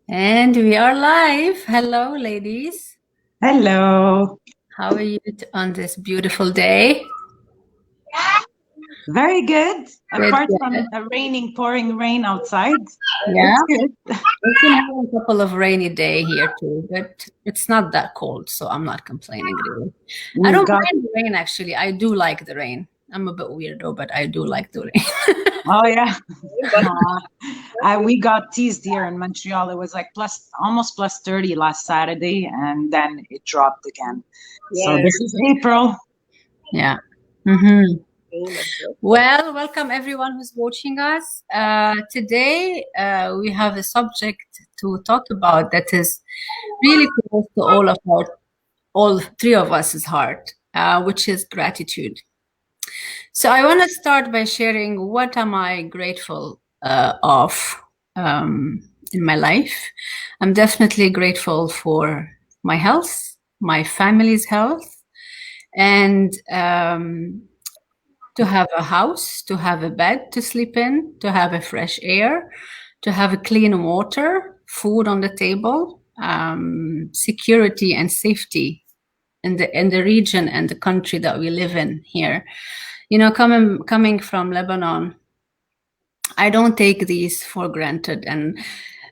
And we are live. Hello, ladies. Hello. How are you on this beautiful day? Very good. Good, Apart good. from a pouring rain outside, Yeah, it's good. we've been having a couple of rainy day here too, but it's not that cold, so I'm not complaining really. I We've don't got, mind the rain actually. I do like the rain. I'm a bit weirdo, but I do like the rain. oh yeah. We got teased here in Montreal. It was like almost plus 30 last Saturday, and then it dropped again. So Yes. this is April. Yeah. Mm-hmm. Well, welcome everyone who's watching us. Today, we have a subject to talk about that is really close to all three of us' heart, which is gratitude. So I want to start by sharing what am I grateful of in my life. I'm definitely grateful for my health, my family's health, and to have a house, to have a bed to sleep in, to have a fresh air, to have a clean water, food on the table, security and safety in the region and the country that we live in here. You know, coming from Lebanon, I don't take these for granted, and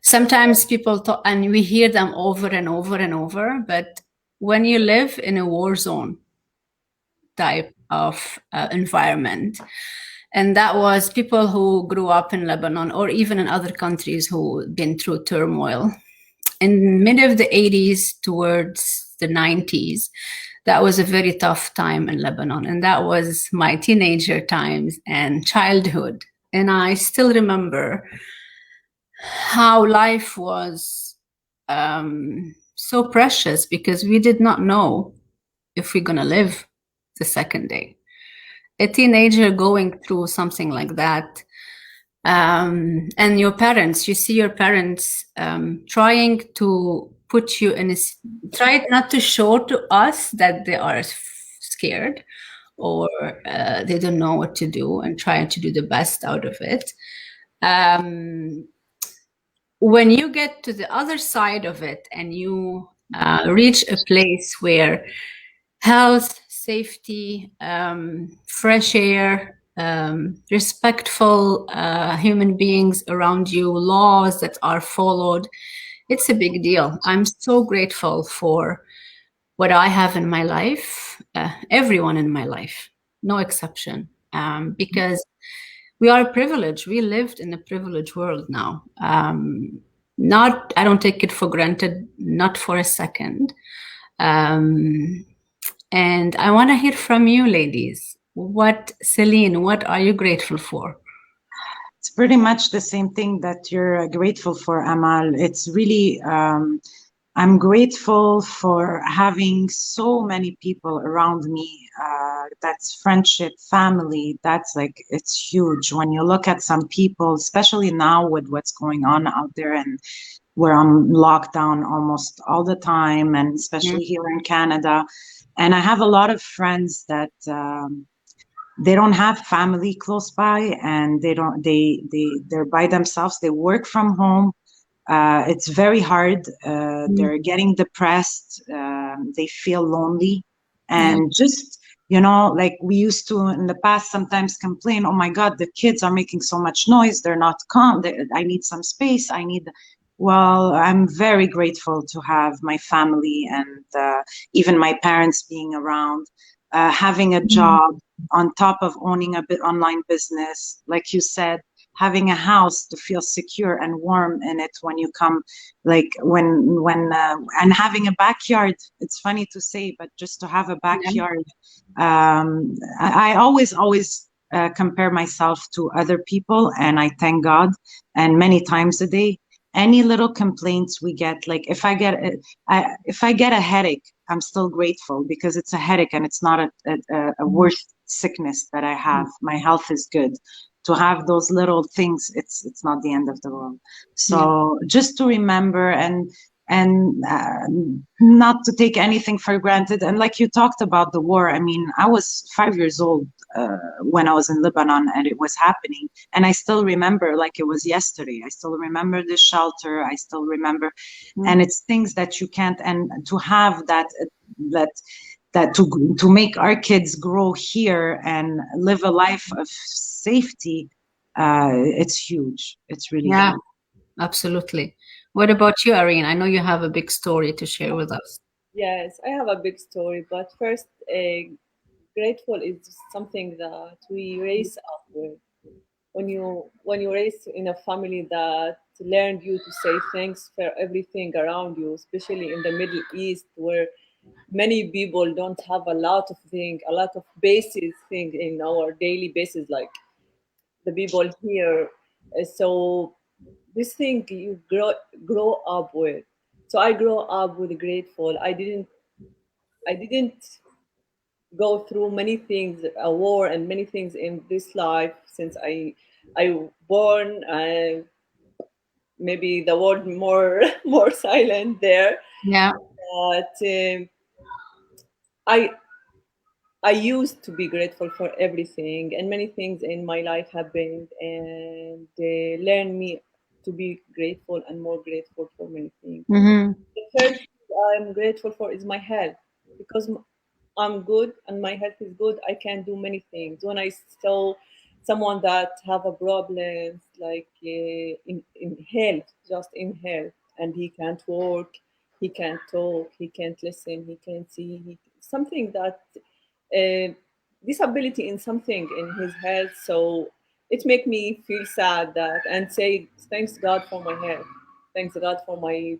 sometimes people talk, and we hear them over and over and over. But when you live in a war zone type of environment, and that was people who grew up in Lebanon or even in other countries who been through turmoil in mid of the 80s towards the 90s. That was a very tough time in Lebanon, and that was my teenager times and childhood. And I still remember how life was so precious because we did not know if we're going to live the second day. A teenager going through something like that, and your parents, you see your parents trying to put you in try not to show to us that they are scared or they don't know what to do and trying to do the best out of it. When you get to the other side of it and you reach a place where health, safety, fresh air, respectful human beings around you, laws that are followed, it's a big deal. I'm so grateful for what I have in my life, everyone in my life, no exception, because we are privileged. We lived in a privileged world now. I don't take it for granted, not for a second. And I want to hear from you, ladies. Celine, what are you grateful for? It's pretty much the same thing that you're grateful for, Amal. It's really, I'm grateful for having so many people around me. That's friendship, family. That's like, it's huge. When you look at some people, especially now with what's going on out there and we're on lockdown almost all the time, and especially here in Canada. And I have a lot of friends that, they don't have family close by, and they're by themselves. They work from home. It's very hard. They're getting depressed. They feel lonely, and just like we used to in the past sometimes complain, oh my God, the kids are making so much noise, they're not calm, I need some space, well, I'm very grateful to have my family and even my parents being around, having a job on top of owning a bit online business, like you said, having a house to feel secure and warm in it when you come, like and having a backyard. It's funny to say, but just to have a backyard. I always compare myself to other people, and I thank God, and many times a day. Any little complaints we get, like if I get a headache, I'm still grateful because it's a headache and it's not a worse sickness that I have. My health is good. To have those little things, it's not the end of the world. So just to remember, and and not to take anything for granted. And like you talked about the war, I mean, I was 5 years old when I was in Lebanon and it was happening. And I still remember like it was yesterday. I still remember the shelter. I still remember. And it's things that you can't, and to have that to make our kids grow here and live a life of safety, it's huge. It's really huge. Absolutely. What about you, Irene? I know you have a big story to share with us. Yes, I have a big story, but first, grateful is something that we raise up with. When you raise in a family that learned you to say thanks for everything around you, especially in the Middle East, where many people don't have a lot of basic thing in our daily basis, like the people here. So this thing you grow up with. So I grew up with grateful. I didn't go through many things, a war and many things in this life since I born. Maybe the word more more silent there, Yeah. but I I used to be grateful for everything, and many things in my life happened, and they learned me to be grateful and more grateful for many things. Mm-hmm. The first thing I'm grateful for is my health, because I'm good and my health is good. I can do many things. When I saw someone that have a problem like in health, just in health, and he can't work, he can't talk, he can't listen, he can't see, something that disability in something in his health. So it make me feel sad that and say thanks God for my health, thanks God for my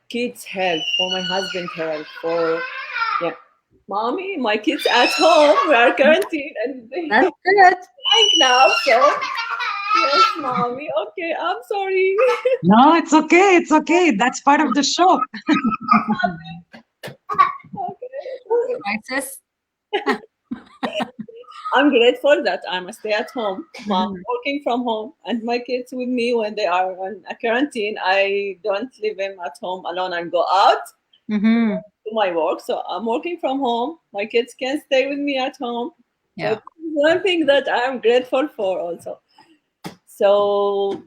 kids' health, for my husband's health, for yeah, mommy, my kids at home. We are quarantined and they That's are good. crying now. So yes, mommy. Okay, I'm sorry. No, it's okay. It's okay. That's part of the show. Okay. Crisis. I'm grateful that I'm a stay-at-home mom, Mm-hmm. working from home, and my kids with me when they are on a quarantine. I don't leave them at home alone and go out Mm-hmm. to my work. So I'm working from home. My kids can stay with me at home. So Yeah. this is one thing that I'm grateful for also. So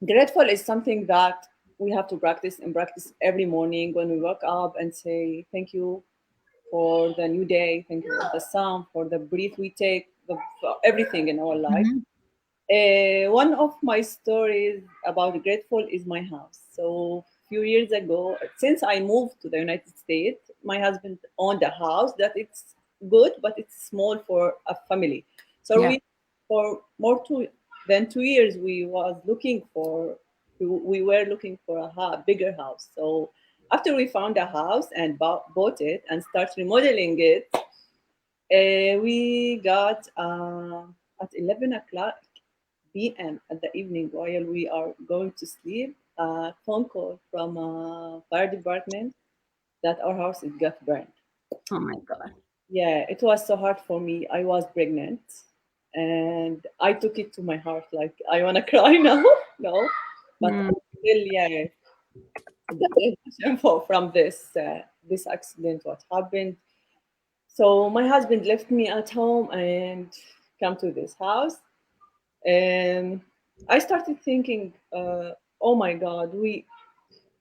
grateful is something that we have to practice and practice every morning when we wake up and say thank you for the new day, thank you for the sun, for the breath we take, for everything in our life. Mm-hmm. One of my stories about grateful is my house. So a few years ago, since I moved to the United States, my husband owned a house that it's good, but it's small for a family. So Yeah. we, for more than 2 years, we were looking for bigger house. So after we found a house and bought it and start remodeling it, we got at 11 o'clock p.m. at the evening while we are going to sleep a phone call from a fire department that our house it got burned. Oh my God. Yeah, it was so hard for me. I was pregnant and I took it to my heart like I want to cry now. No, but Mm. I'm still, yeah, the depression from this accident, what happened. So my husband left me at home and come to this house. And I started thinking, oh my God,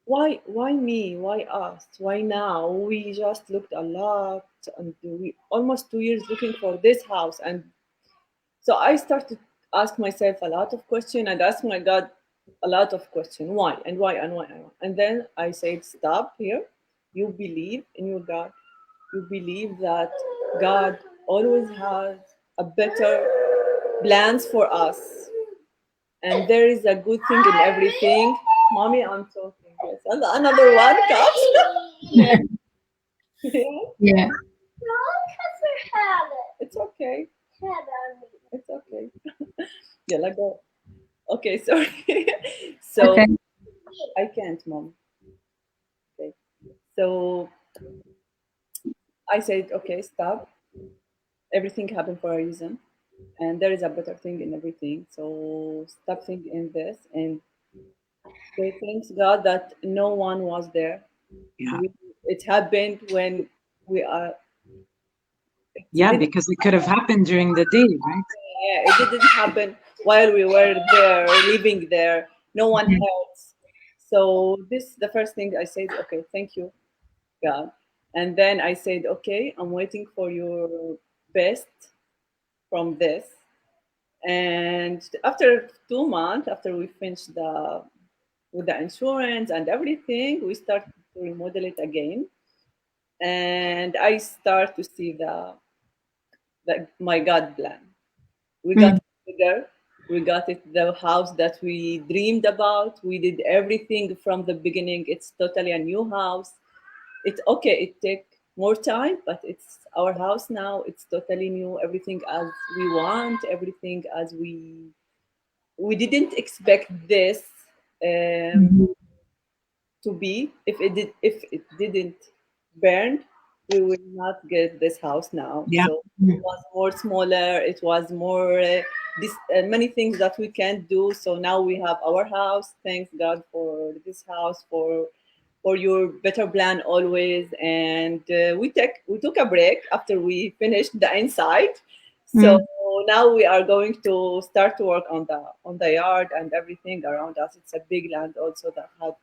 why me? Why us? Why now? We just looked a lot, and we almost 2 years looking for this house. And so I started ask myself a lot of questions and ask my God a lot of questions. Why and why and why and why? And then I said, stop here. You believe in your God. You believe that God always has a better plans for us, and there is a good thing in everything. Mommy, I'm talking. Yes, and another one comes. Yeah, yeah. Yeah. It's okay. It's okay. Yeah, let go. Okay, sorry. So Okay. I can't, mom. Okay. So I said, okay, stop. Everything happened for a reason, and there is a better thing in everything. So stop thinking in this and So thanks God that no one was there. Yeah. It happened when we are. Yeah, It because it could have happened during the day, right? Yeah, it didn't happen while we were there, living there. No one Mhm. else. So this the first thing I said. Okay, thank you, God. And then I said, okay, I'm waiting for your best from this. And after 2 months, after we finished with the insurance and everything, we start to remodel it again. And I start to see the my God plan. We got Mhm. it bigger. We got it the house that we dreamed about. We did everything from the beginning. It's totally a new house. It's okay. It take more time, but it's our house now. It's totally new. Everything as we want. Everything as we didn't expect this um, Mhm. to be. If it didn't burn, we will not get this house now. Yeah. So it Mhm. was more smaller. It was more this many things that we can't do. So now we have our house. Thanks God for this house, for your better plan always. And we took a break after we finished the inside. So Mhm. now we are going to start to work on the yard and everything around us. It's a big land also that had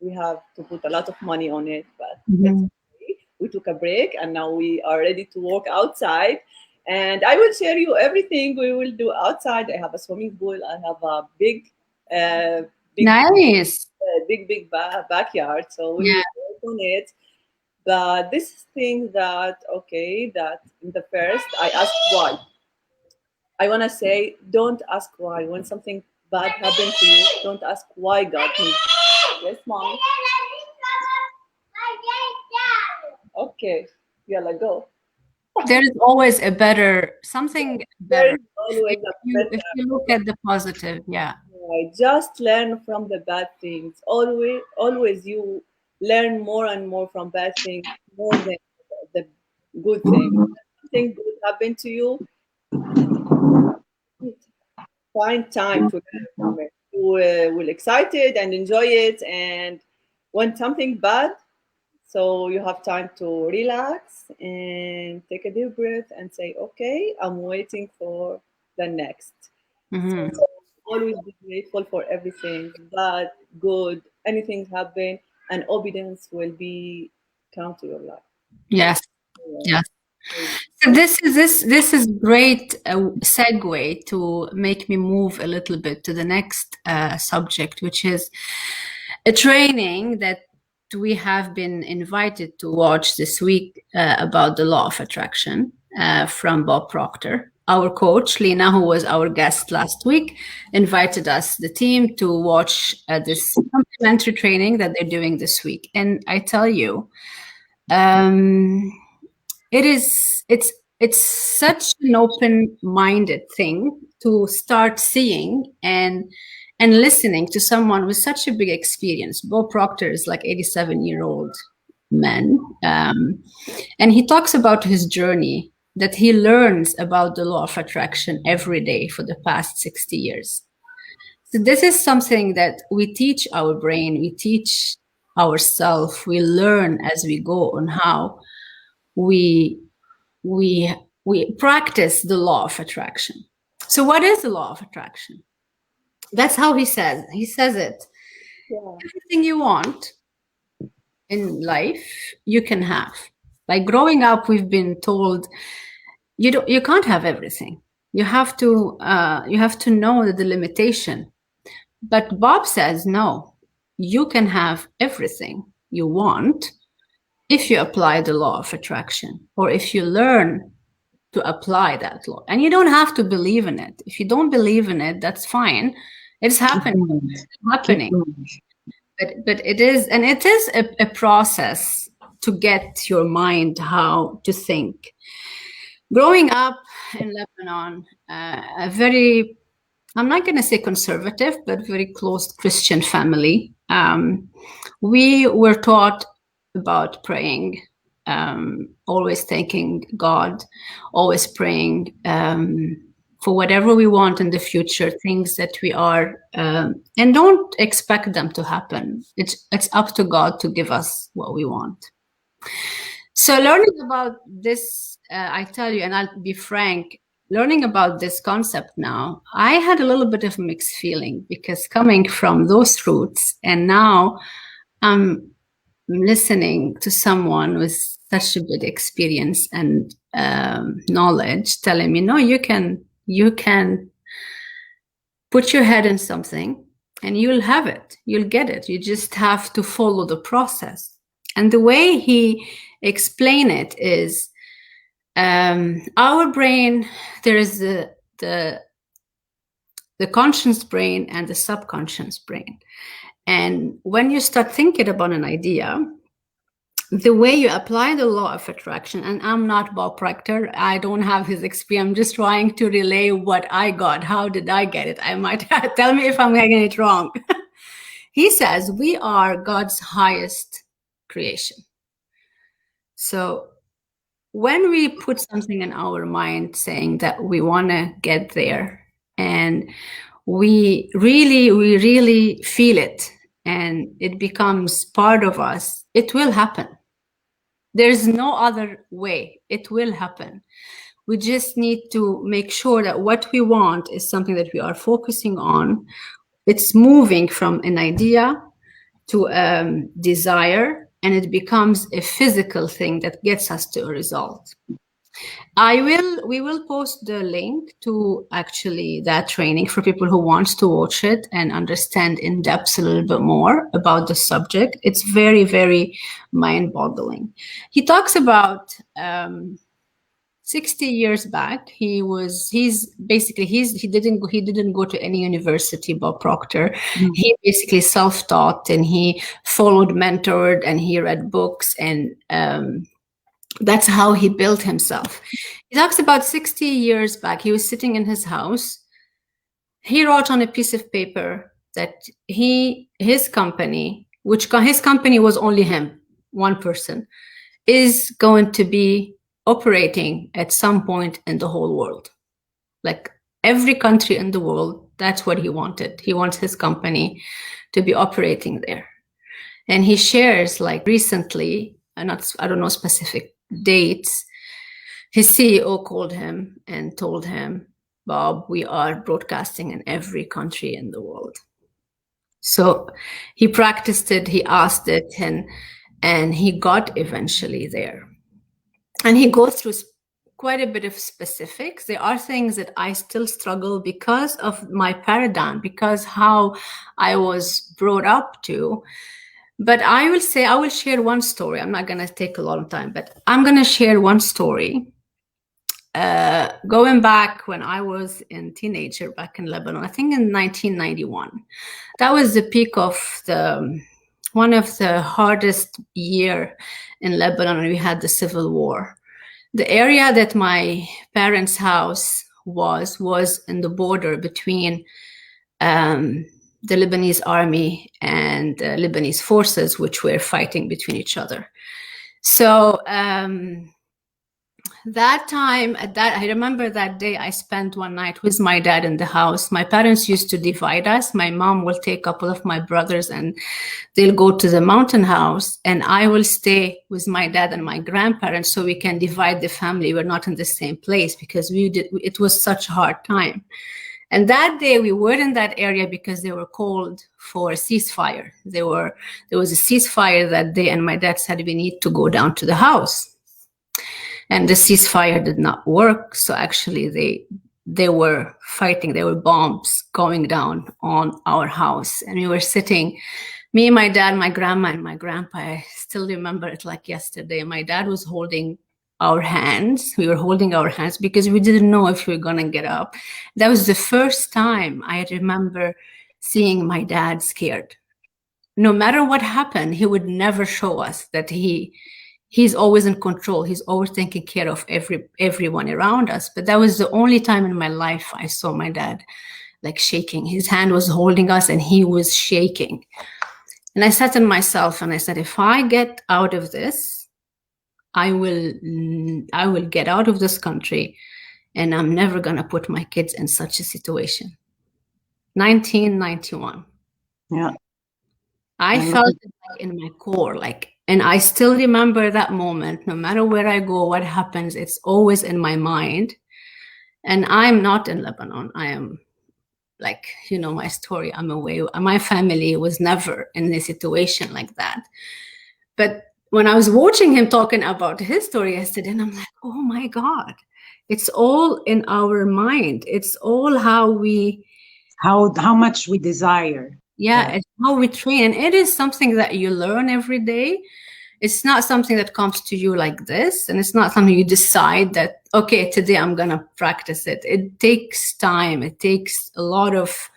we have to put a lot of money on it, but it's Mhm. okay. We took a break and now we are ready to walk outside. And I will share you everything we will do outside. I have a swimming pool. I have a uh, big, Nice. backyard, so we Yeah. will work on it. But this is thing that okay, that in the first I asked why. I wanna say, don't ask why when something bad happened to you. Don't ask why God me. Yes, mommy. Okay, yalla go. There is always a better, something There better. is always a If better. you look at the positive, yeah. Right. Just learn from the bad things. Always you learn more and more from bad things more than the good things. Something good happened to you, find time to learn from it. You will excited and enjoy it. And when something bad, so you have time to relax and take a deep breath and say, okay, I'm waiting for the next. Hmm. So always be grateful for everything, bad, good, anything happen, and obedience will be come to your life. Yes. Yeah. Yes. So this is great segue to make me move a little bit to the next subject, which is a training that we have been invited to watch this week about the law of attraction from Bob Proctor. Our coach, Lena, who was our guest last week, invited us, the team, to watch this complimentary training that they're doing this week. And I tell you, um, it's such an open-minded thing to start seeing and listening to someone with such a big experience. Bob Proctor is like 87-year-old man, and he talks about his journey that he learns about the law of attraction every day for the past 60 years. So this is something that we teach our brain, we teach ourselves, we learn as we go on how we we practice the law of attraction. So what is the law of attraction? That's how he says it. Yeah. Everything you want in life you can have. Like growing up we've been told you can't have everything. You have to know the limitation. But Bob says no, you can have everything you want if you apply the law of attraction, or if you learn to apply that law. And you don't have to believe in it. If you don't believe in it, that's fine. It's Keep happening. going. It's Keep happening. going. But it is, and it is a process to get your mind how to think. Growing up in Lebanon, a very, I'm not going to say conservative, but very closed Christian family, we were taught about praying, always thanking God, always praying for whatever we want in the future, things that we are, and don't expect them to happen. It's up to God to give us what we want. So learning about this, I tell you, and I'll be frank, learning about this concept now, I had a little bit of a mixed feeling, because coming from those roots, and now I'm listening to someone with such a big experience and knowledge telling me, no, you can put your head in something and you'll have it, you'll get it. You just have to follow the process. And the way he explained it is, our brain, there is the conscious brain and the subconscious brain. And when you start thinking about an idea, the way you apply the law of attraction, and I'm not Bob Proctor, I don't have his experience, I'm just trying to relay what I got. How did I get it? I might tell me if I'm getting it wrong. He says we are God's highest creation. So when we put something in our mind saying that we want to get there, and we really feel it, and it becomes part of us, it will happen. There's no other way. It will happen. We just need to make sure that what we want is something that we are focusing on. It's moving from an idea to a desire, and it becomes a physical thing that gets us to a result. We will post the link to actually that training for people who want to watch it and understand in depth a little bit more about the subject. It's very, very mind-boggling. He talks about 60 years back. He didn't go to any university, Bob Proctor. Mm-hmm. He basically self-taught, and he followed, mentored, and he read books, and that's how he built himself. He talks about 60 years back. He was sitting in his house. He wrote on a piece of paper that his company, his company was only him, one person, is going to be operating at some point in the whole world. Like every country in the world, that's what he wanted. He wants his company to be operating there. And he shares, like recently, I don't know specific dates, his CEO called him and told him, Bob, we are broadcasting in every country in the world. So he practiced it, he asked it, and he got eventually there. And he goes through quite a bit of specifics. There are things that I still struggle because of my paradigm, because how I was brought up to. But I will share one story. I'm not going to take a lot of time, but I'm going to share one story. Going back when I was a teenager back in Lebanon, I think in 1991, that was the peak of one of the hardest year in Lebanon. We had the civil war. The area that my parents' house was in the border between the Lebanese army and Lebanese forces, which were fighting between each other. So that time, I remember that day I spent one night with my dad in the house. My parents used to divide us. My mom will take a couple of my brothers and they'll go to the mountain house, and I will stay with my dad and my grandparents so we can divide the family. We're not in the same place because it was such a hard time. And that day we were in that area because they were called for a ceasefire. There was a ceasefire that day, and my dad said we need to go down to the house. And the ceasefire did not work. So actually they were fighting. There were bombs going down on our house. And we were sitting, me, my dad, my grandma, and my grandpa. I still remember it like yesterday. My dad was holding our hands. We were holding our hands because we didn't know if we were going to get up. That was the first time I remember seeing my dad scared. No matter what happened, he would never show us that he's always in control. He's always taking care of everyone around us. But that was the only time in my life I saw my dad like shaking. His hand was holding us and he was shaking. And I said to myself, and I said, if I get out of this, I will get out of this country and I'm never going to put my kids in such a situation. 1991. Yeah. I felt it like in my core, like, and I still remember that moment. No matter where I go, what happens, it's always in my mind. And I'm not in Lebanon. I am, like, you know, my story, I'm away. My family was never in a situation like that. But when I was watching him talking about his story yesterday, and I'm like, oh my God, it's all in our mind. It's all how we, how much we desire. yeah, it's how we train. And it is something that you learn every day. It's not something that comes to you like this. And it's not something you decide that, okay, today I'm going to practice it. It takes time. It takes a lot of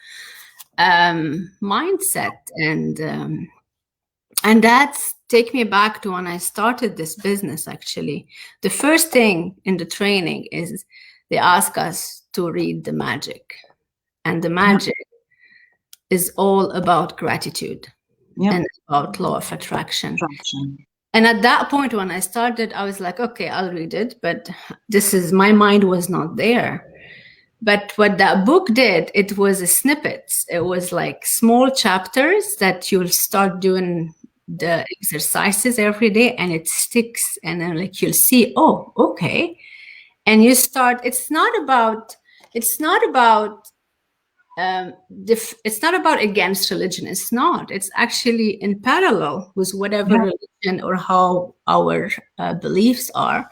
mindset. And that's take me back to when I started this business, actually. The first thing in the training is they ask us to read the magic. And the magic is all about gratitude and about law of attraction. And at that point, when I started, I was like, okay, I'll read it. But my mind was not there. But what that book did, it was snippets. It was like small chapters that you'll start doing the exercises every day, and it sticks. And then, like, you'll see, oh, okay. And you start, it's not about against religion. It's not. It's actually in parallel with whatever religion or how our beliefs are.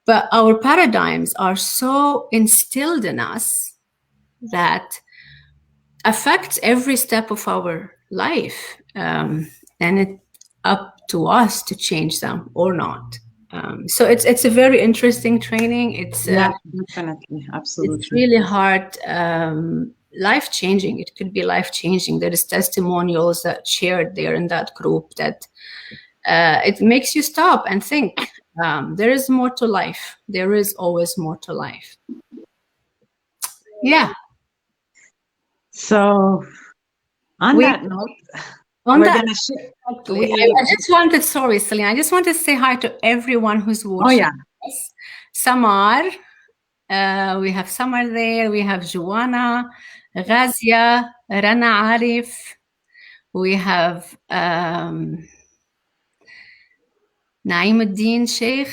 But our paradigms are so instilled in us that affects every step of our life. And it's up to us to change them or not. So it's a very interesting training. It's definitely, absolutely. It's really hard, life-changing. It could be life-changing. There is testimonials that shared there in that group that it makes you stop and think. There is more to life. There is always more to life. Yeah. So on that note, I just wanted, sorry, Celine, I just want to say hi to everyone who's watching. Oh, yeah. Us. Samar, we have Samar there. We have Joanna, Ghazia, Rana Arif. We have Naimuddin Sheikh,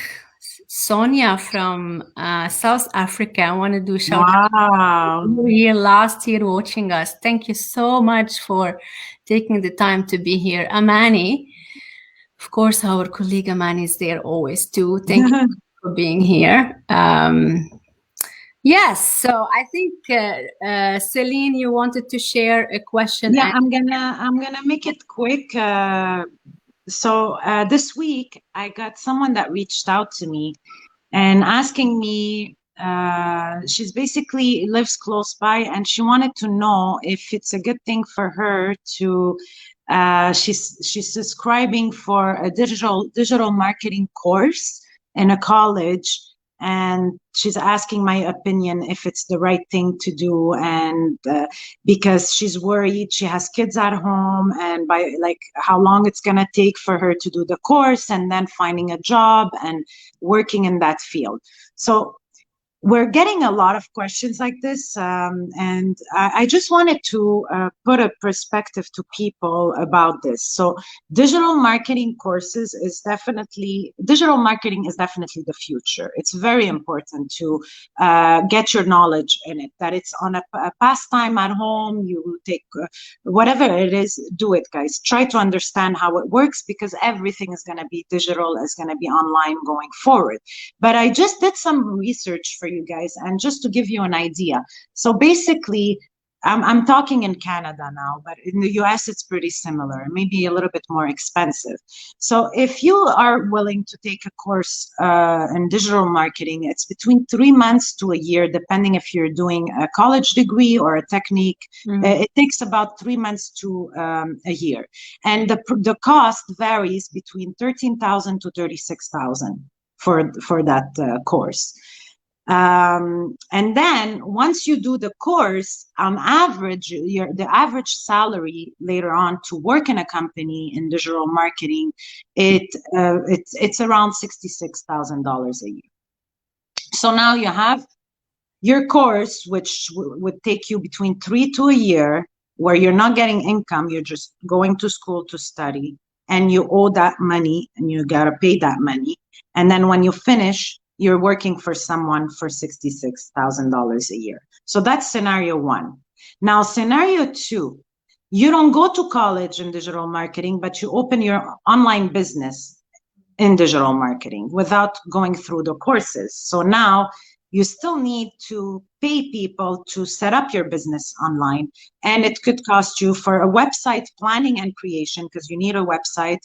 Sonia from South Africa. I want to do shout out. Here last year watching us. Thank you so much for taking the time to be here. Amani, of course, our colleague Amani is there always too. Thank you for being here. Yes, so I think Celine, you wanted to share a question. Yeah, I'm gonna make it quick. So this week I got someone that reached out to me and asking me, she's basically lives close by, and she wanted to know if it's a good thing for her to, she's subscribing for a digital marketing course in a college, and she's asking my opinion if it's the right thing to do, and because she's worried, she has kids at home, and by like how long it's gonna take for her to do the course and then finding a job and working in that field. So we're getting a lot of questions like this, and I just wanted to put a perspective to people about this. So digital marketing is definitely the future. It's very important to get your knowledge in it, that it's on a pastime at home. You take whatever it is, do it, guys. Try to understand how it works, because everything is going to be digital, is going to be online going forward. But I just did some research for you guys, and just to give you an idea. So basically, I'm talking in Canada now, but in the US it's pretty similar, maybe a little bit more expensive. So if you are willing to take a course in digital marketing, it's between 3 months to a year, depending if you're doing a college degree or a technique. It takes about 3 months to a year, and the cost varies between $13,000 to $36,000 for that course. And then once you do the course, on average, the average salary later on to work in a company in digital marketing, it's around $66,000 a year. So now you have your course, which would take you between 3 to a year, where you're not getting income, you're just going to school to study, and you owe that money and you got to pay that money. And then when you finish, you're working for someone for $66,000 a year. So that's scenario one. Now, scenario two, you don't go to college in digital marketing, but you open your online business in digital marketing without going through the courses. So now you still need to pay people to set up your business online. And it could cost you, for a website planning and creation, because you need a website,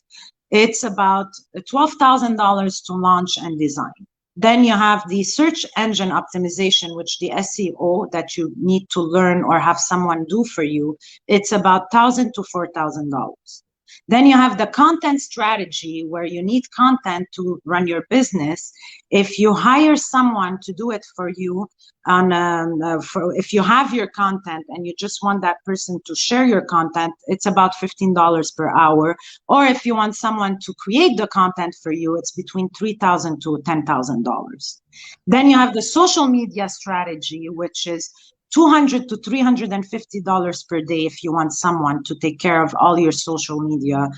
it's about $12,000 to launch and design. Then you have the search engine optimization, which the SEO that you need to learn or have someone do for you. It's about $1,000 to $4,000. Then you have the content strategy, where you need content to run your business. If you hire someone to do it for you, if you have your content and you just want that person to share your content, it's about $15 per hour. Or if you want someone to create the content for you, it's between $3,000 to $10,000. Then you have the social media strategy, which is $200 to $350 per day if you want someone to take care of all your social media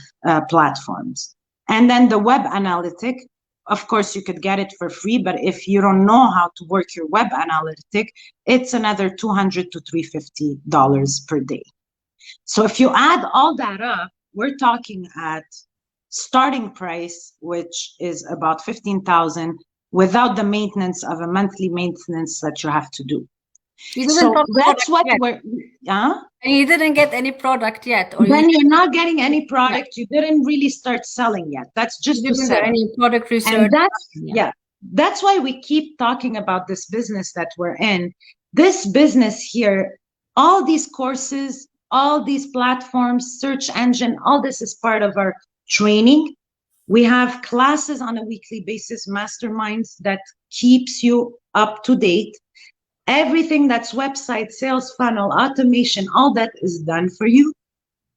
platforms. And then the web analytic, of course, you could get it for free, but if you don't know how to work your web analytic, it's another $200 to $350 per day. So if you add all that up, we're talking at starting price, which is about $15,000 without the maintenance of a monthly maintenance that you have to do. So that's what we're, You didn't get any product yet. Or then you're not getting any product. You didn't really start selling yet. That's just to say. Any product research. And that's, that's why we keep talking about this business that we're in. This business here, all these courses, all these platforms, search engine, all this is part of our training. We have classes on a weekly basis, masterminds that keeps you up to date. Everything that's website, sales funnel, automation, all that is done for you.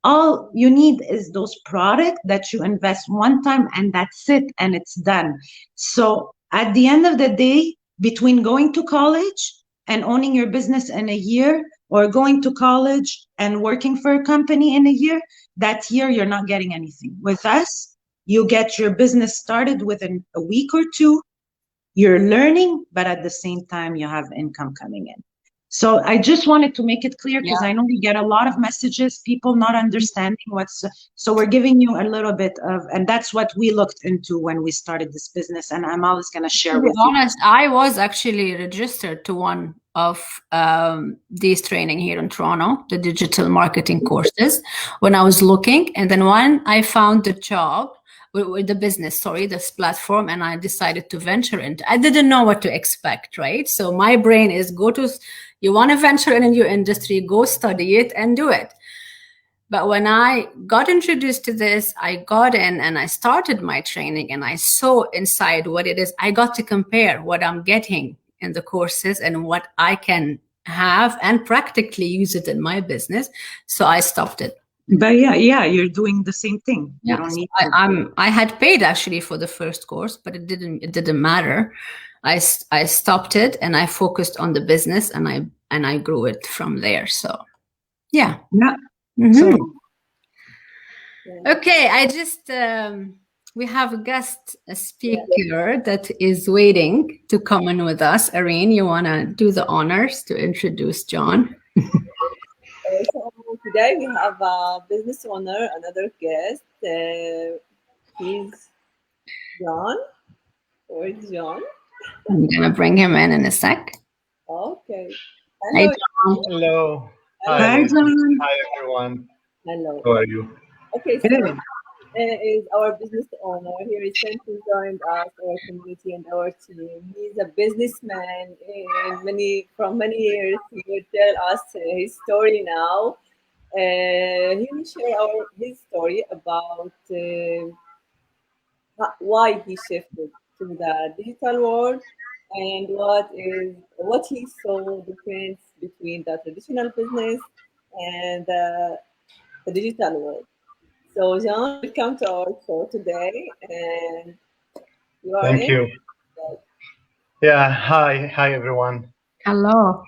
All you need is those products that you invest one time, and that's it, and it's done. So at the end of the day, between going to college and owning your business in a year, or going to college and working for a company in a year, that year you're not getting anything. With us, you get your business started within a week or two. You're learning, but at the same time, you have income coming in. So I just wanted to make it clear, because I know we get a lot of messages, people not understanding what's, so we're giving you a little bit of, and that's what we looked into when we started this business. And Amal is going to share with you. To be honest, I was actually registered to one of these training here in Toronto, the digital marketing courses, when I was looking. And then when I found the job, with the business, this platform, and I decided to venture into. I didn't know what to expect, right? So my brain is you want to venture in a new industry, go study it and do it. But when I got introduced to this, I got in and I started my training, and I saw inside what it is. I got to compare what I'm getting in the courses and what I can have and practically use it in my business. So I stopped it. But you're doing the same thing. Yeah, you don't need I had paid actually for the first course, but it didn't matter. I stopped it and I focused on the business, and I grew it from there. So yeah. So, okay, I just we have a speaker that is waiting to come in with us. Irene, you want to do the honors to introduce John? So today we have a business owner, another guest. He's John. Where's John? I'm gonna bring him in a sec. Okay. Hello. Hi, John. Hello. Hi, John. Hi, everyone. Hello. How are you? Okay, so is our business owner. He recently joined us, our community and our team. He's a businessman from many years. He will tell us his story now. He will share his story about why he shifted to the digital world and what he saw the difference between the traditional business and the digital world. So, John, welcome to our show today, and Thank you. Yeah, hi everyone. Hello.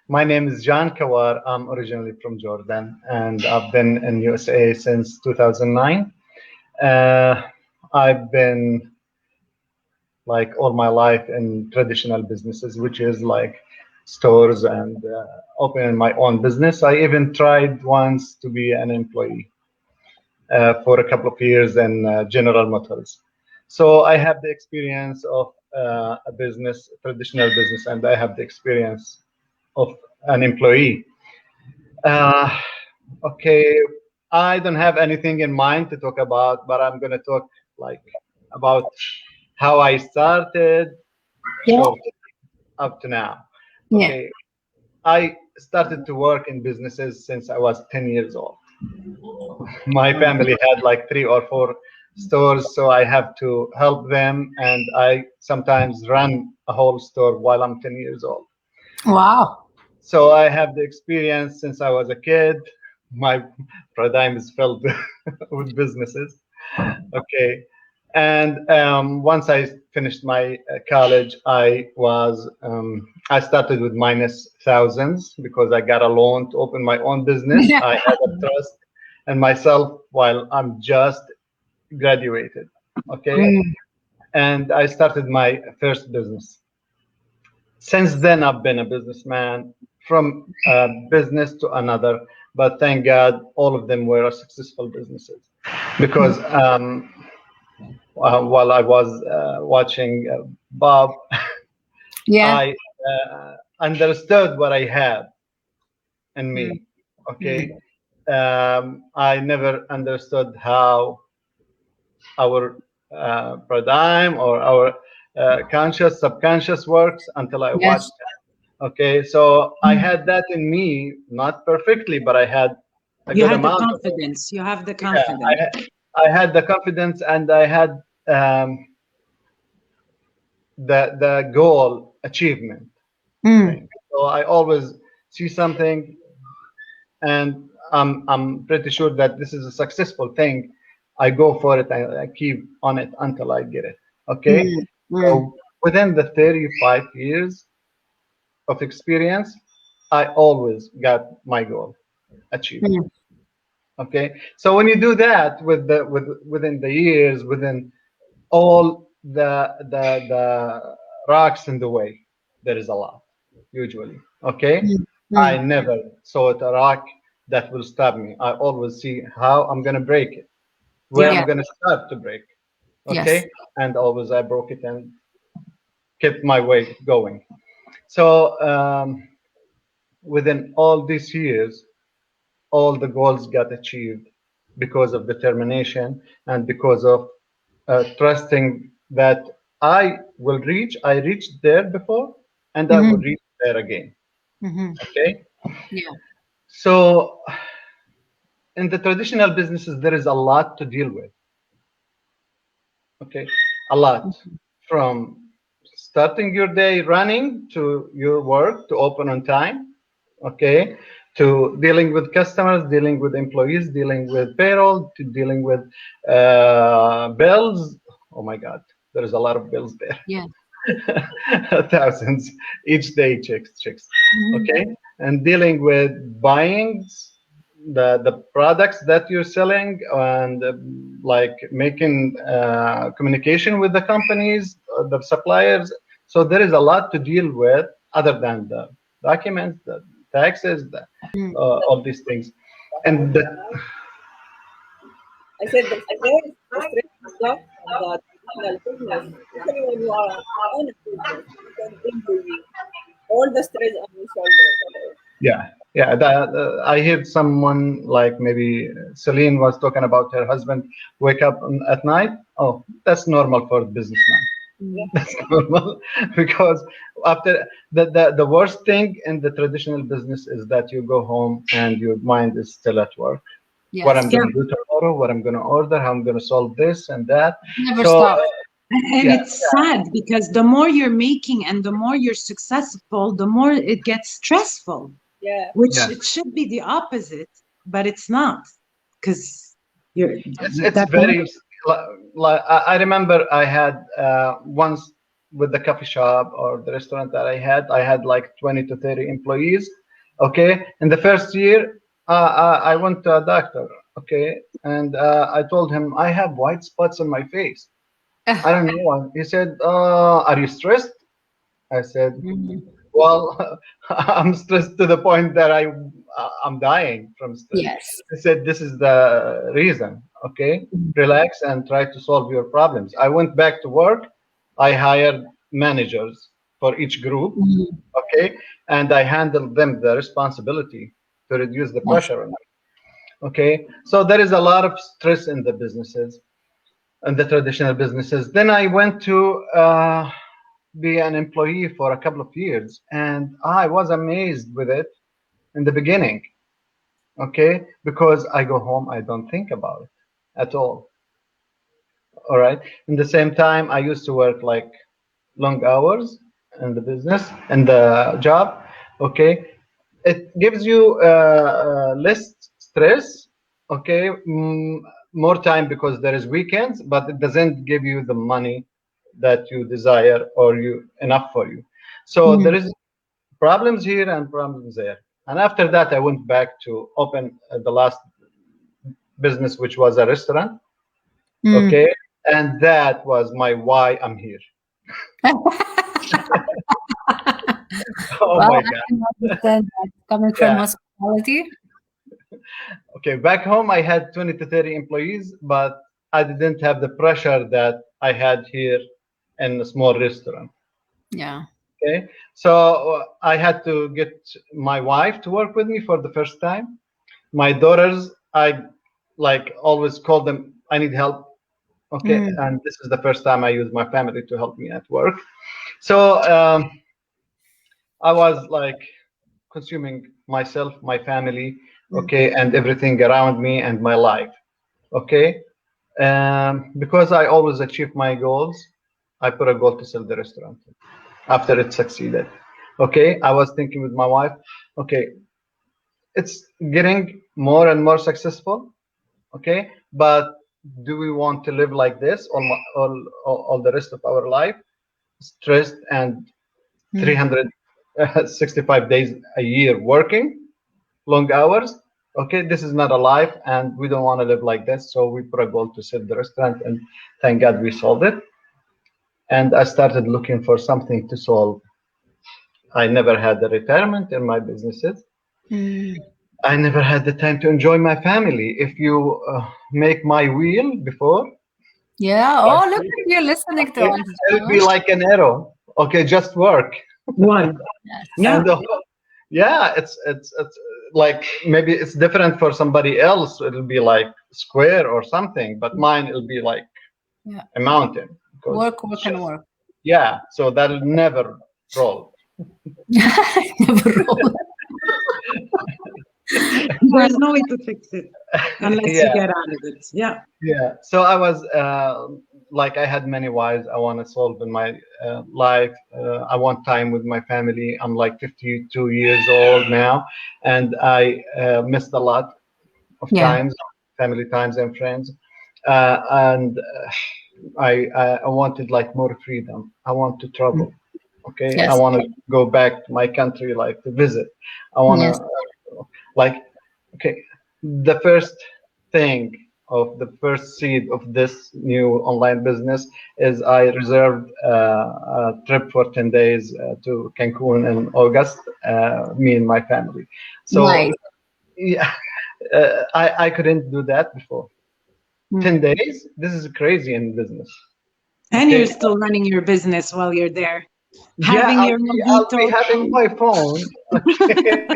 My name is John Kawar. I'm originally from Jordan, and I've been in USA since 2009. I've been like all my life in traditional businesses, which is like stores and opening my own business. I even tried once to be an employee for a couple of years in General Motors. So I have the experience of a business, traditional business, and I have the experience of an employee. Uh, okay, I don't have anything in mind to talk about, but I'm gonna talk like about how I started short up to now. Yeah. Okay, I started to work in businesses since I was 10 years old. My family had like 3 or 4 stores, so I have to help them, and I sometimes run a whole store while I'm 10 years old. Wow. So I have the experience since I was a kid. My paradigm is filled with businesses. Okay. And once I finished my college, I started with minus thousands because I got a loan to open my own business. I had a trust in myself while I'm just graduated. Okay. And I started my first business. Since then, I've been a businessman from business to another, but thank God all of them were successful businesses because while I was watching Bob, Yeah. I understood what I had in me. Okay. I never understood how our paradigm or our conscious, subconscious works until I watched Yes. it. Okay, so I had that in me, not perfectly, but I had a You good had the amount of it. confidence. You have the Yeah, confidence. I had the confidence, and I had the goal achievement thing. So I always see something, and I'm pretty sure that this is a successful thing. I go for it. I keep on it until I get it. Okay. So within the 35 years of experience, I always got my goal achieved. Okay. So when you do that within the years, within all the rocks in the way, there is a lot usually. Okay. I never saw it a rock that will stop me. I always see how I'm gonna break it, where Yeah. I'm gonna start to break. Yes. Okay. And always I broke it and kept my way going. So within all these years, all the goals got achieved because of determination and because of trusting that I will reach. I reached there before, and I will reach there again. Okay. Yeah. So in the traditional businesses, there is a lot to deal with. Okay, a lot from starting your day running to your work to open on time. Okay, to dealing with customers, dealing with employees, dealing with payroll, to dealing with bills. Oh my God, there is a lot of bills there. Yeah. Thousands each day, checks. Okay, and dealing with buying the products that you're selling and like making communication with the companies, the suppliers. So there is a lot to deal with other than the documents, the taxes, all these things. And I said the stress is not the traditional business, especially when you are on a business, you can injury all the stress on your shoulders. yeah, I heard someone like maybe Celine was talking about her husband wake up at night. Oh, that's normal for a businessman. That's normal because after the worst thing in the traditional business is that you go home and your mind is still at work. Yes. What I'm going to do tomorrow, what I'm going to order, how I'm going to solve this and that. Never So stop. And it's sad because the more you're making and the more you're successful, the more it gets stressful. Yeah. Which it should be the opposite, but it's not, because it's very like I remember I had once with the coffee shop or the restaurant that I had like 20 to 30 employees. Okay, in the first year, I went to a doctor. Okay, and I told him I have white spots on my face. I don't know why. He said, "Are you stressed?" I said, "Well, I'm stressed to the point that I'm dying from stress." Yes. He said, "This is the reason. Okay, relax and try to solve your problems." I went back to work. I hired managers for each group. Okay, and I handled them the responsibility to reduce the pressure on them. Okay, so there is a lot of stress in the businesses and the traditional businesses. Then I went to be an employee for a couple of years, and I was amazed with it in the beginning. Okay, because I go home, I don't think about it at all. All right. In the same time, I used to work like long hours in the business and the job. Okay, it gives you less stress. Okay, more time because there is weekends, but it doesn't give you the money that you desire or you enough for you. So there is problems here and problems there. And after that, I went back to open the last business, which was a restaurant. Okay, and that was my why I'm here. Oh Well, my I God. can understand that coming from Yeah. hospitality. Okay, back home I had 20 to 30 employees, but I didn't have the pressure that I had here in a small restaurant. Yeah. Okay, so I had to get my wife to work with me for the first time. My daughters, I like always call them, I need help. Okay, and this is the first time I use my family to help me at work. So I was like consuming myself, my family, okay, and everything around me and my life, okay. Because I always achieve my goals, I put a goal to sell the restaurant. After it succeeded, okay, I was thinking with my wife, okay, it's getting more and more successful, okay, but do we want to live like this all the rest of our life, stressed and 365 days a year working long hours? Okay, this is not a life and we don't want to live like this. So we put a goal to sell the restaurant, and thank God we solved it. And I started looking for something to solve. I never had a retirement in my businesses. I never had the time to enjoy my family. If you make my wheel before, Yeah. Oh, look at you listening to us. it'll be like an arrow. Okay, just work. One. Yes. Yeah. And yeah, it's like maybe it's different for somebody else. It'll be like square or something, but mine it'll be like Yeah. a mountain. Work and work. Yeah, so that'll never roll. Never roll. There's no way to fix it unless you Yeah. get out of it. Yeah. Yeah. So I was like, I had many whys I want to solve in my life. I want time with my family. I'm like 52 years old now, and I missed a lot of times, family times and friends. And I wanted like more freedom. I want to travel. Okay. Yes. I want to go back to my country, like to visit. I want to like, okay, the first thing of the first seed of this new online business is I reserved a trip for 10 days to Cancun in August, me and my family. So Nice. yeah, I couldn't do that before. 10 days? This is crazy in business. And you're still running your business while you're there. Yeah, I'll be having my phone, okay,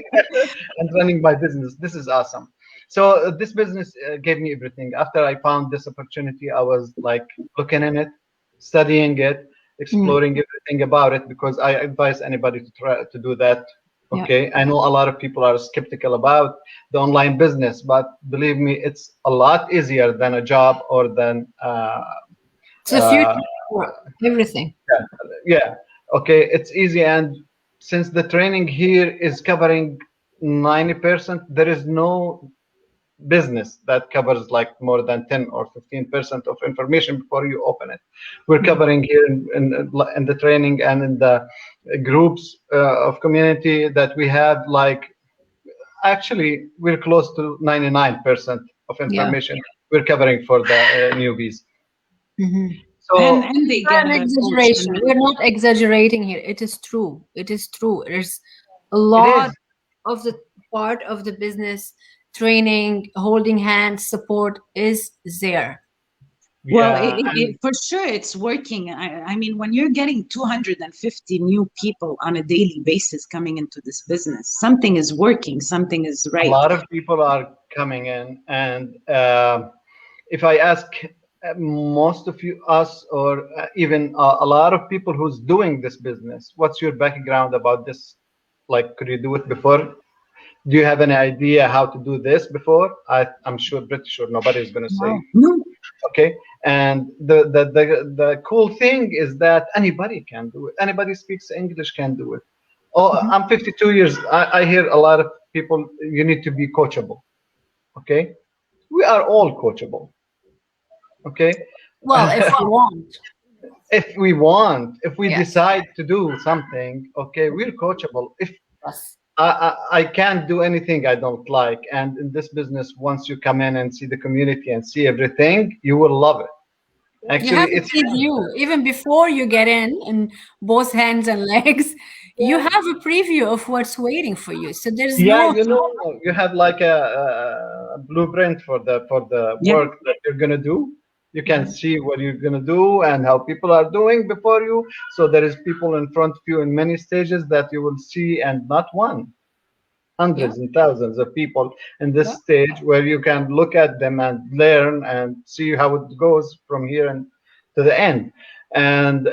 and running my business. This is awesome. So this business gave me everything. After I found this opportunity, I was like looking in it, studying it, exploring everything about it, because I advise anybody to try to do that. Okay, I know a lot of people are skeptical about the online business, but believe me, it's a lot easier than a job or than it's a future for everything. Yeah. Okay, it's easy, and since the training here is covering 90%, there is no business that covers like more than 10 or 15% of information before you open it. We're covering here in the training and in the groups of community that we have, like actually we're close to 99% of information we're covering for the newbies. So and they get an exaggeration. We're not exaggerating here. It is true. It is true. There's a lot of the part of the business training, holding hands, support is there. Well, for sure it's working. I mean, when you're getting 250 new people on a daily basis coming into this business, something is working, something is right. A lot of people are coming in, and if I ask most of us, or even a lot of people who's doing this business, what's your background about this? Like, could you do it before? Do you have any idea how to do this before? I'm pretty sure nobody's going to say no. Okay, and the cool thing is that anybody can do it. Anybody speaks English can do it. Oh, I'm 52 years. I hear a lot of people. You need to be coachable. Okay, we are all coachable. Okay. Well, if we want. If we decide to do something, okay, we're coachable. If I can't do anything I don't like, and in this business, once you come in and see the community and see everything, you will love it. Actually, it's preview even before you get in both hands and legs. You have a preview of what's waiting for you. So there's you have like a blueprint for the work that you're gonna do. You can see what you're gonna do and how people are doing before you. So there is people in front of you in many stages that you will see, and not one, hundreds and thousands of people in this stage where you can look at them and learn and see how it goes from here and to the end. And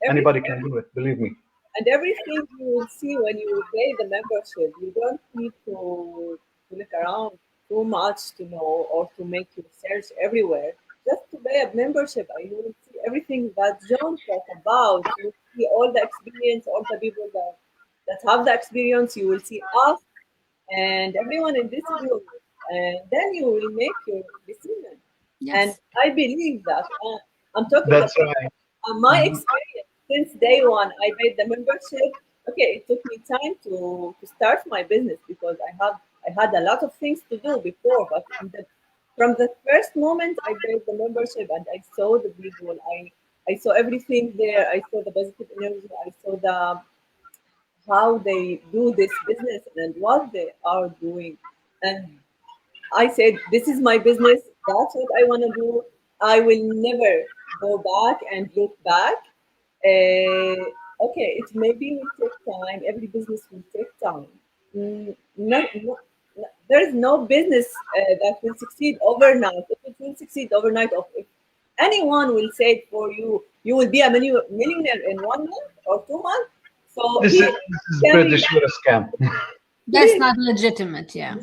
anybody can do it, believe me. And everything you will see when you pay the membership, you don't need to look around too much to know or to make research everywhere. Just to pay a membership, and you will see everything that John talked about. You will see all the experience, all the people that have the experience. You will see us and everyone in this group, and then you will make your decision. Yes. And I believe that I'm talking about my experience. Since day one, I paid the membership. Okay, it took me time to start my business because I had a lot of things to do before. But from the first moment, I paid the membership and I saw the people. I saw everything there. I saw the positive energy. I saw how they do this business and what they are doing. And I said, this is my business. That's what I want to do. I will never go back and look back. Okay, it maybe will take time. Every business will take time. There is no business that will succeed overnight. If it will succeed overnight, if anyone will say it for you, you will be a millionaire in 1 month or 2 months. So this is pretty sure a scam. That's not legitimate, yeah.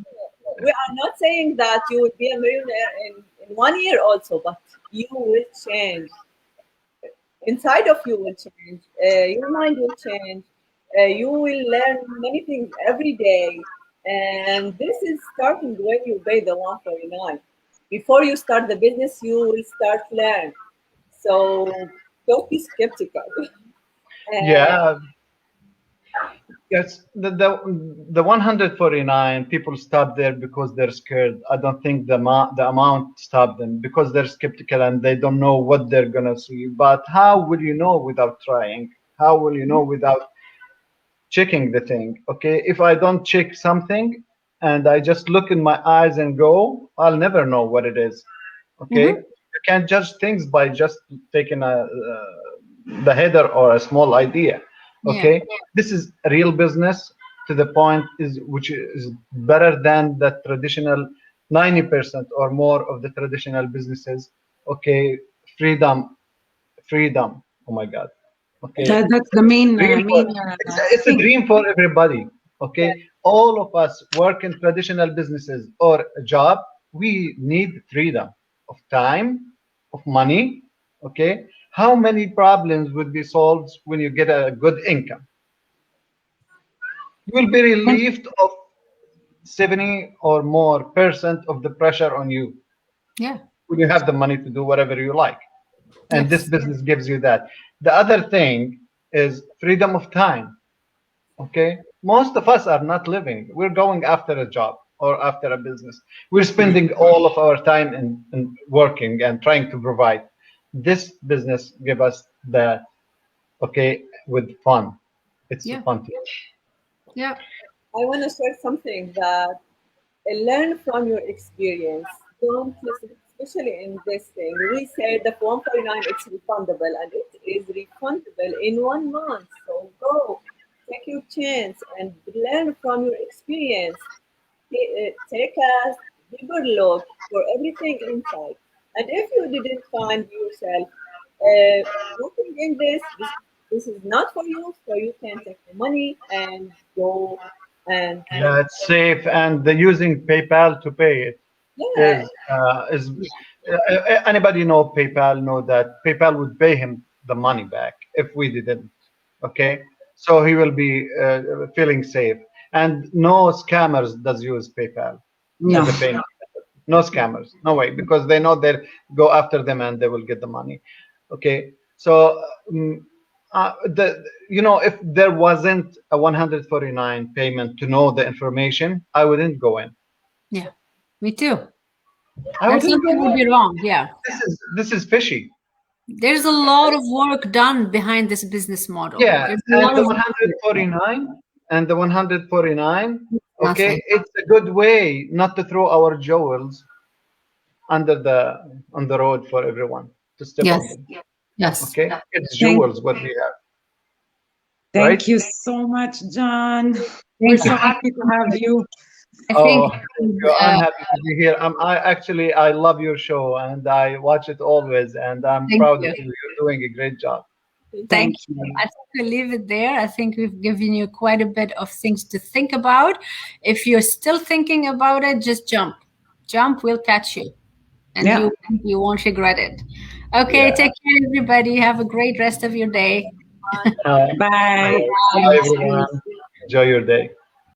We are not saying that you will be a millionaire in 1 year also, but you will change. Inside of you will change. Your mind will change. You will learn many things every day. And this is starting when you pay the 149. Before you start the business, you will start learn. So don't be skeptical. Yes, the 149 people stop there because they're scared. I don't think the amount stopped them because they're skeptical and they don't know what they're gonna see. But how will you know without trying? How will you know without checking the thing? Okay, if I don't check something and I just look in my eyes and go, I'll never know what it is. Okay, you can't judge things by just taking the header or a small idea. Okay, this is a real business to the point which is better than the traditional 90% or more of the traditional businesses. Okay, freedom. Oh my God. Okay, that's the main. It's a dream for everybody. Okay, all of us work in traditional businesses or a job. We need freedom of time, of money. Okay. How many problems would be solved when you get a good income? You will be relieved of 70 or more % of the pressure on you. Yeah. When you have the money to do whatever you like. And this business gives you that. The other thing is freedom of time. Okay? Most of us are not living. We're going after a job or after a business. We're spending all of our time in working and trying to provide. This business gives us that, okay, with fun. It's fun to do. Yeah. I want to share something that learn from your experience. Don't listen, especially in this thing. We said the 149 it's refundable, and it is refundable in 1 month. So go, take your chance and learn from your experience. Take a deeper look for everything inside. And if you didn't find yourself working in this is not for you, so you can take the money and go and Yeah, it's safe, and the using PayPal to pay it is anybody know PayPal know that PayPal would pay him the money back if we didn't. Okay, so he will be feeling safe, and no scammers does use PayPal as a payment. No scammers, no way, because they know they'll go after them and they will get the money. Okay, so if there wasn't a 149 payment to know the information, I wouldn't go in. Yeah, me too. I Something would be wrong. Yeah, this is fishy. There's a lot of work done behind this business model. Yeah, and the 149 and the 149. Okay, it's a good way not to throw our jewels on the road for everyone to step on them. Yes. Okay, it's jewels what we have. Thank you so much, John. We're so happy to have you. I'm happy to be here. I love your show and I watch it always, and I'm proud of you. You're doing a great job. Thank you. I think we'll leave it there. I think we've given you quite a bit of things to think about. If you're still thinking about it, just jump. Jump, we'll catch you. And you won't regret it. Okay, take care, everybody. Have a great rest of your day. Bye. Bye, everyone. Enjoy your day.